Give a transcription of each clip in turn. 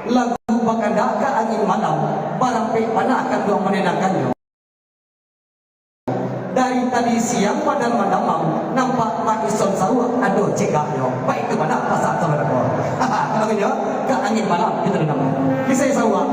lagu bakandaka angin malam barang pe mana akan dua menenangkannya. Dari tadi siang pada malam nampak mak ison sawah aduh cekaknya baik ke mana pasar saudara ko. Kalau gitu ke angin malam itu namanya kisah sawah.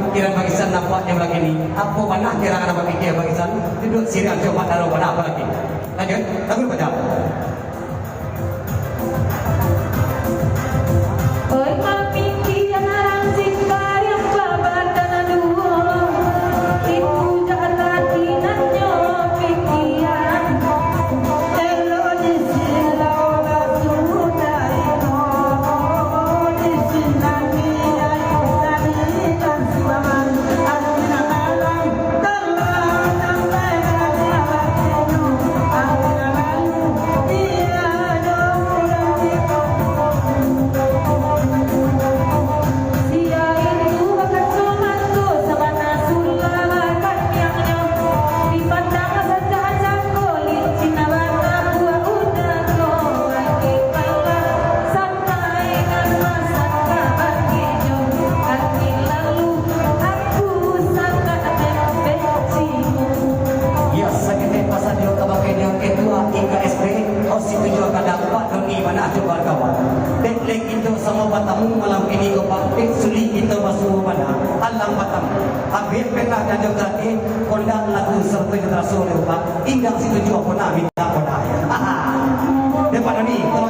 Kira bagisan nampaknya begini. Apa mana kira anak berpikir bagisan duduk sini aja mak taruh mana apa lagi. Lanjut, lagu baca. Habis pernah dan juga kondang lagu serta generasi lupa hingga situ juga pernah minta kondang. Depan ini kalau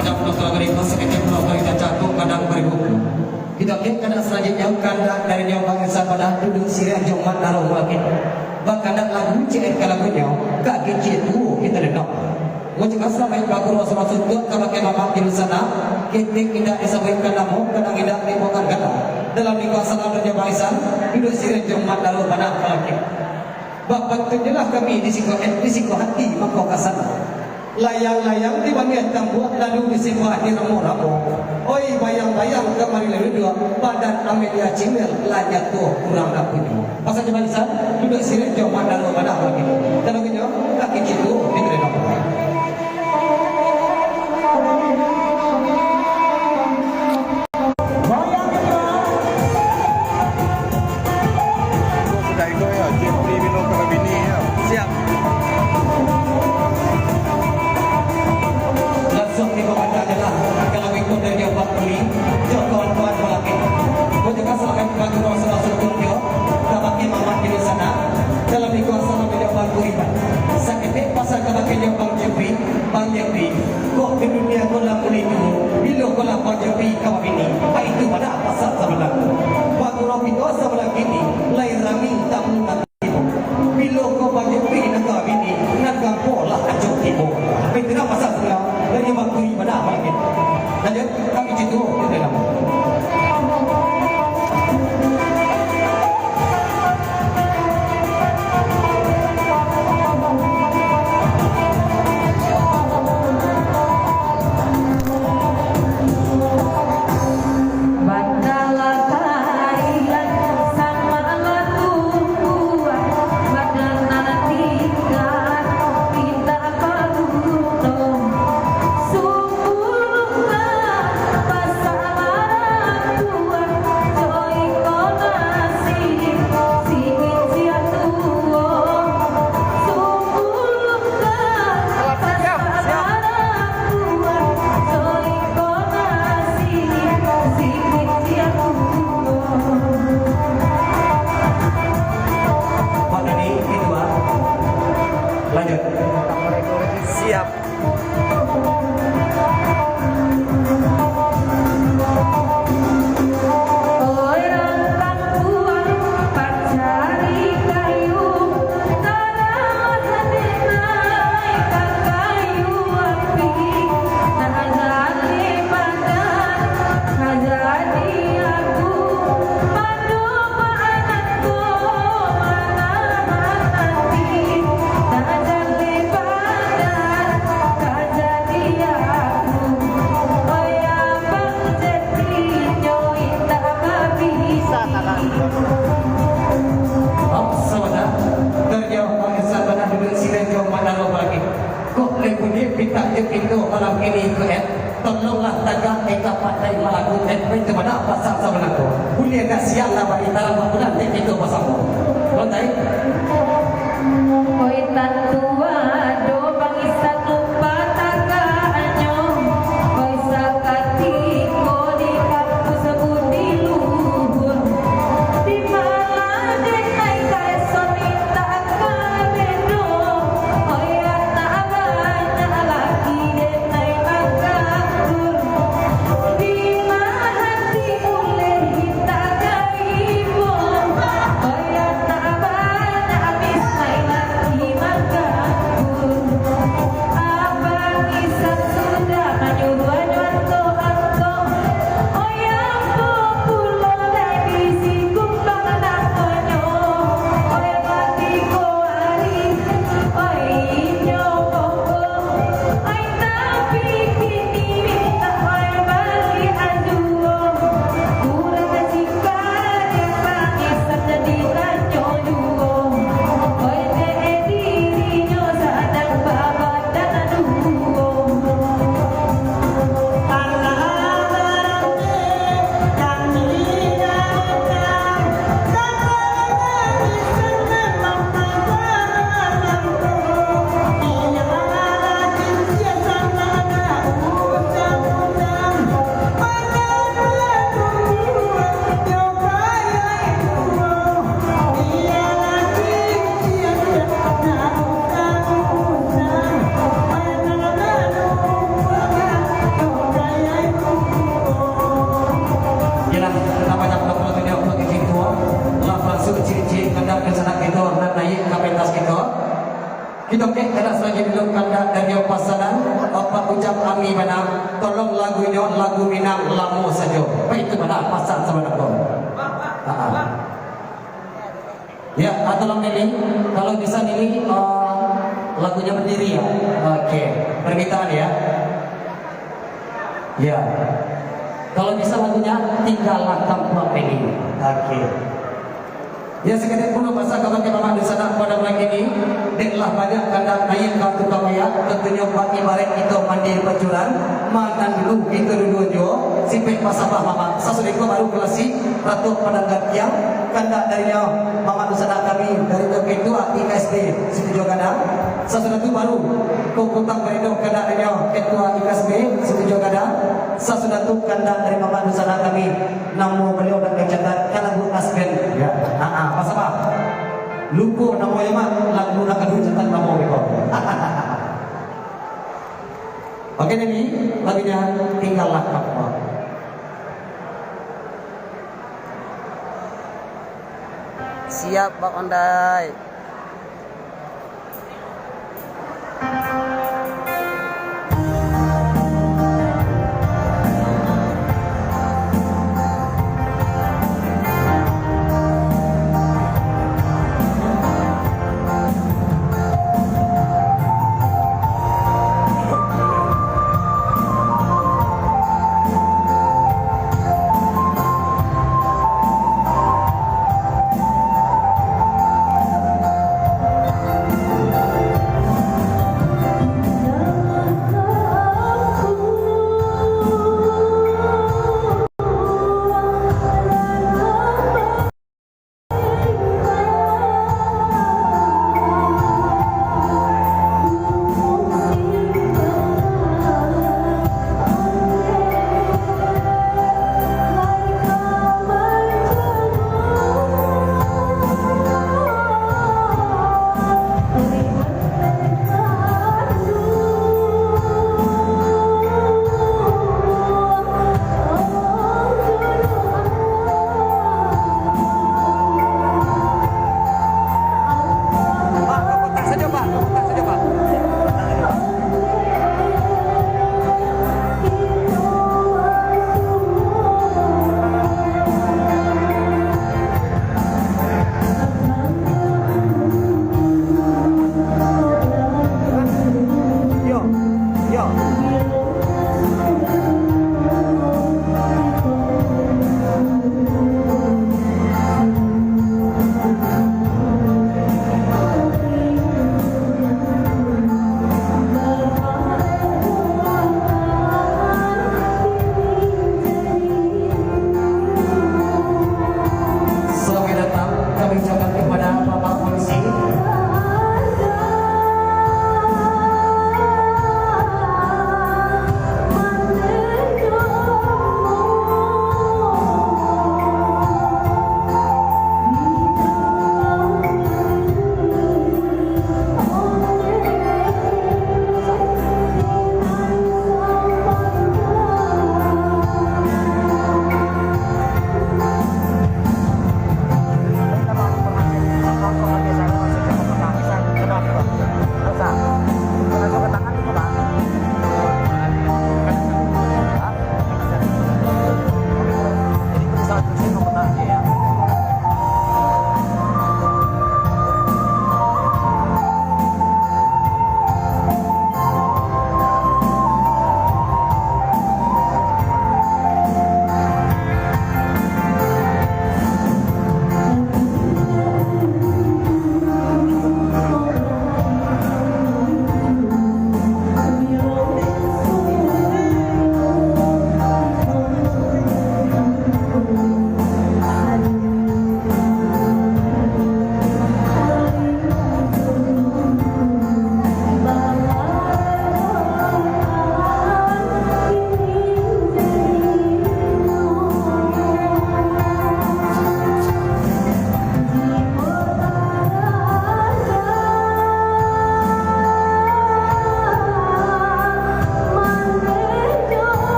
pada pulau beribu sekitar pulau kita jatuh kadang beribu. Kita lihat kadang selanjutnya kadang dari nyawa bangsa pada duduk sirah jomat naruh makin. Bahkan lagu cek lagunya kak kecil tu kita dengar. Wajib selama ini bagus Rasulullah Tuhan kalau kita mamak di sana kita tidak disampaikan namu kadang tidak dibukan kata dalam lingkungan salam dan bangsa duduk sirah jomat naruh pada makin. Bapak tunjuklah kami di risiko hati maka kasana. Layang-layang di bagian tambuh lalu disebut di ramu-ramu. Oi bayang-bayang kemari lalu dua badan Amelia Cimel lajat tuh kurang kapunya. Pasal di bangsa duduk sirah jomat naruh pada makin. Kalau gitu kaki itu diterima. Tolonglah tegak eka pandai melakukan itu mana pasal sebenarnya. Kuliah kasihan lah bagi dalam waktu nanti itu pasal. Lontai. Oi tatua do bangsa lupa tagaanyo. Oi sakati ko di kampus budi luhur. Di mana denai kaeson ita kabendo. Oi ata banyak lagi denai magatur. Di mana hati mulai kita kaibo. Oi ata banyak habis lagi makan. Kita ke kada selagi dulu kanda dari pasaran apa ucap kami mana tolong lagunya lagu Minang Lamo saja. Apa itu mana pasal sebenarnya kau? Ya, atau ini kalau bisa ini lagunya berdiri ya. Oke, permintaan ya. Ya. Kalau bisa lagunya tinggallah kampung ini. Oke. Ya sekadar pun bahasa kawan kita di sana pada malam ini denlah banyak kanda naik kartu kamaya tentunya bagi bareng itu mandi pecuran makan dulu itu dulu jo sipek pasabah mama sasudiko baru kelasi ratu penanggat yang kanda darinya mama di sana kami dari itu IKSD situ juga kadang sasudah itu baru kukutang berido kanda darinya ketua IKSD situ juga kadang sasudah itu kanda dari mama di sana kami namu beliau dan kecatat kalau bu asben ya pas apa? Lupa nama yang lagu nak kedua cetak nama mereka. Oke ini lagunya tinggallah kamu. Siap Pak Ondai.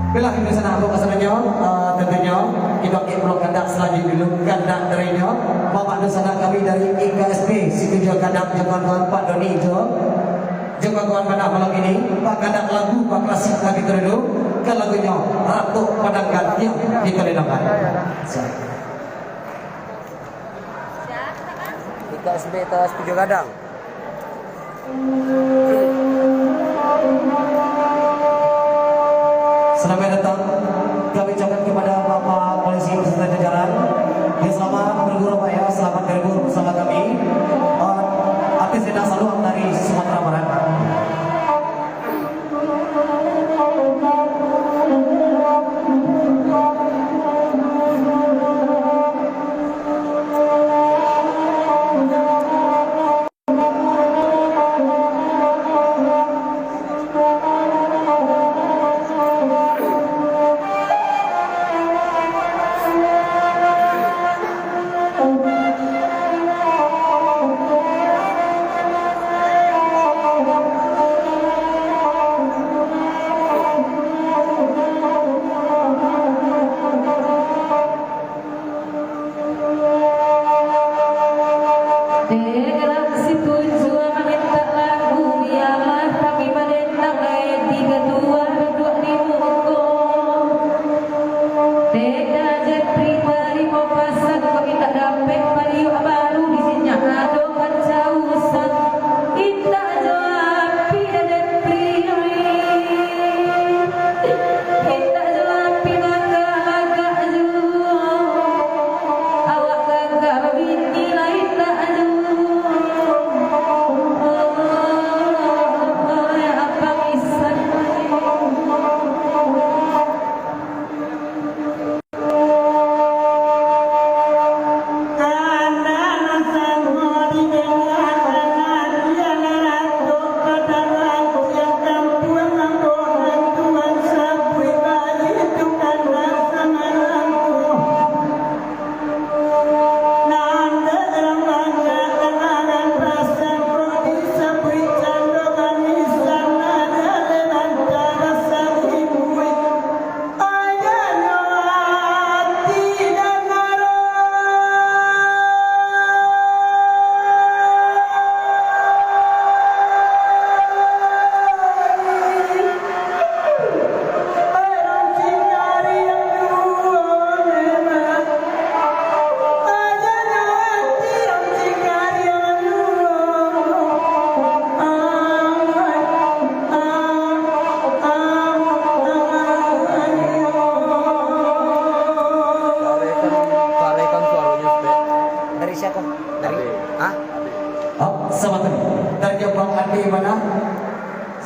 Bila ini sana aku kesannya, tentunya kita improv kandak selanjutnya dulu kandak darinya. Bapak sana kami dari IKSP, Situjo kandak Jepang Pak Doni itu. Jepang kandak malam ini, Pak kandak lagu Pak klasik lagi dulu. Ke lagunya Ratu Padangkan yang dikelenangkan. IKSB atas 7 kadang. Selamat datang kami ucapkan kepada Bapak Polisi beserta jajaran. Ya selamat berguru Pak ya, selamat berguru bersama kami. Artis Rina Saluang dari Sumatera Barat.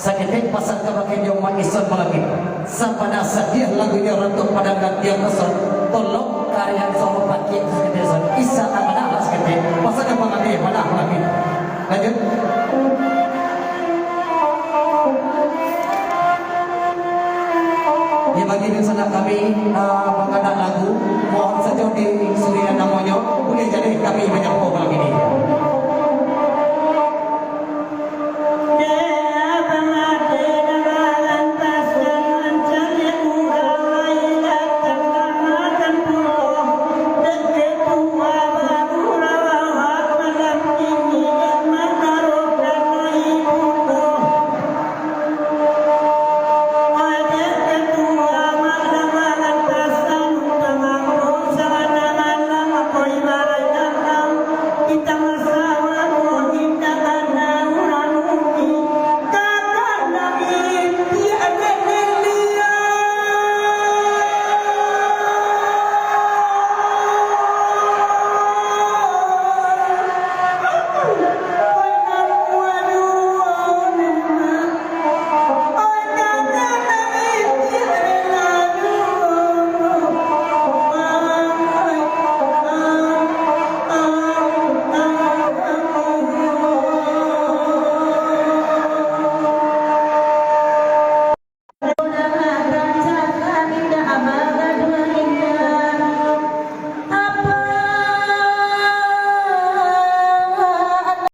Sakit pasang kebagian yang makisan malaki. Sapada sadia lagunya Ratu Padangkan yang kesel. Tolong karya solo pakai kedesan. Isa amana alas kete. Pasang kebagian mana lagi. Lanjut. Ya bagi di sana kami mengadang lagu. Mohon saja di Surian namanya. Boleh jadi kami banyak lagi ini.